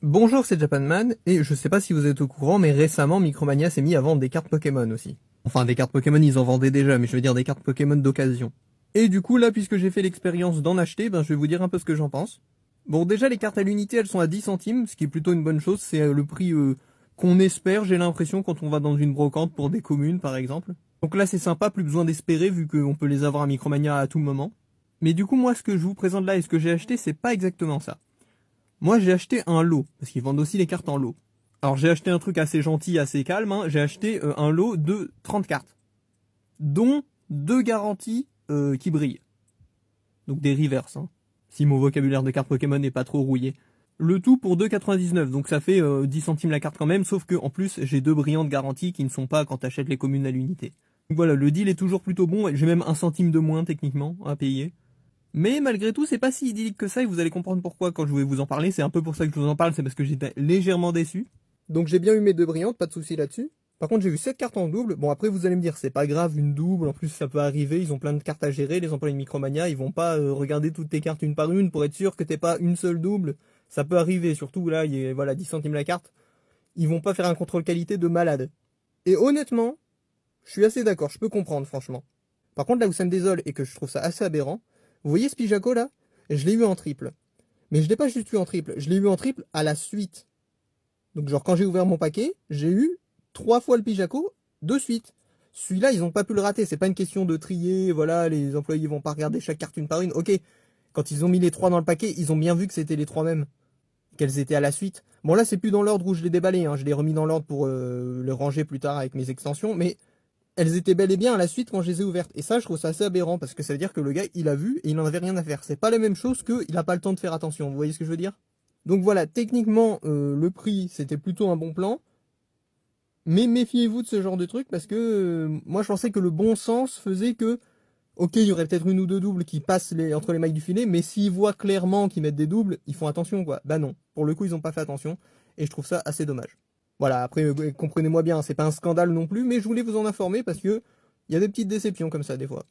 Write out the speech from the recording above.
Bonjour, c'est Japanman, et je sais pas si vous êtes au courant, mais récemment Micromania s'est mis à vendre des cartes Pokémon aussi. Enfin, des cartes Pokémon, ils en vendaient déjà, mais je veux dire des cartes Pokémon d'occasion. Et du coup, là, puisque j'ai fait l'expérience d'en acheter, je vais vous dire un peu ce que j'en pense. Bon, déjà, les cartes à l'unité, elles sont à 10 centimes, ce qui est plutôt une bonne chose, c'est le prix qu'on espère, j'ai l'impression, quand on va dans une brocante pour des communes, par exemple. Donc là, c'est sympa, plus besoin d'espérer, vu qu'on peut les avoir à Micromania à tout moment. Mais du coup, moi, ce que je vous présente là et ce que j'ai acheté, c'est pas exactement ça. Moi, j'ai acheté un lot, parce qu'ils vendent aussi les cartes en lot. Alors, j'ai acheté un truc assez gentil, assez calme, hein. J'ai acheté un lot de 30 cartes, dont deux garanties qui brillent. Donc des reverse, hein, si mon vocabulaire de cartes Pokémon n'est pas trop rouillé. Le tout pour 2,99, donc ça fait 10 centimes la carte quand même, sauf que en plus, j'ai deux brillantes garanties qui ne sont pas quand t'achètes les communes à l'unité. Donc voilà, le deal est toujours plutôt bon, et j'ai même un centime de moins techniquement à payer. Mais malgré tout, c'est pas si idyllique que ça et vous allez comprendre pourquoi quand je vais vous en parler. C'est un peu pour ça que je vous en parle, c'est parce que j'étais légèrement déçu. Donc j'ai bien eu mes deux brillantes, pas de souci là-dessus. Par contre, j'ai eu 7 cartes en double. Bon, après, vous allez me dire, c'est pas grave, une double. En plus, ça peut arriver. Ils ont plein de cartes à gérer. Les employés de Micromania, ils vont pas regarder toutes tes cartes une par une pour être sûr que t'es pas une seule double. Ça peut arriver. Surtout là, il y a, voilà, 10 centimes la carte. Ils vont pas faire un contrôle qualité de malade. Et honnêtement, je suis assez d'accord. Je peux comprendre, franchement. Par contre, là où ça me désole et que je trouve ça assez aberrant, vous voyez ce Pijaco là? Je l'ai eu en triple. Mais je l'ai pas juste eu en triple, je l'ai eu en triple à la suite. Donc genre quand j'ai ouvert mon paquet, j'ai eu 3 fois le Pijaco de suite. Celui-là, ils n'ont pas pu le rater. C'est pas une question de trier, voilà, les employés vont pas regarder chaque carte une par une. Ok, quand ils ont mis les 3 dans le paquet, ils ont bien vu que c'était les 3 mêmes. Qu'elles étaient à la suite. Bon là, c'est plus dans l'ordre où je l'ai déballé, hein. Je l'ai remis dans l'ordre pour le ranger plus tard avec mes extensions. Mais elles étaient bel et bien à la suite quand je les ai ouvertes. Et ça, je trouve ça assez aberrant parce que ça veut dire que le gars, il a vu et il n'en avait rien à faire. C'est pas la même chose que il a pas le temps de faire attention. Vous voyez ce que je veux dire? Donc voilà, techniquement, le prix, c'était plutôt un bon plan. Mais méfiez-vous de ce genre de truc parce que moi, je pensais que le bon sens faisait que, ok, il y aurait peut-être une ou deux doubles qui passent entre les mailles du filet, mais s'ils voient clairement qu'ils mettent des doubles, ils font attention, quoi. Bah non, pour le coup, ils ont pas fait attention. Et je trouve ça assez dommage. Voilà, après, comprenez-moi bien, c'est pas un scandale non plus, mais je voulais vous en informer parce que il y a des petites déceptions comme ça des fois.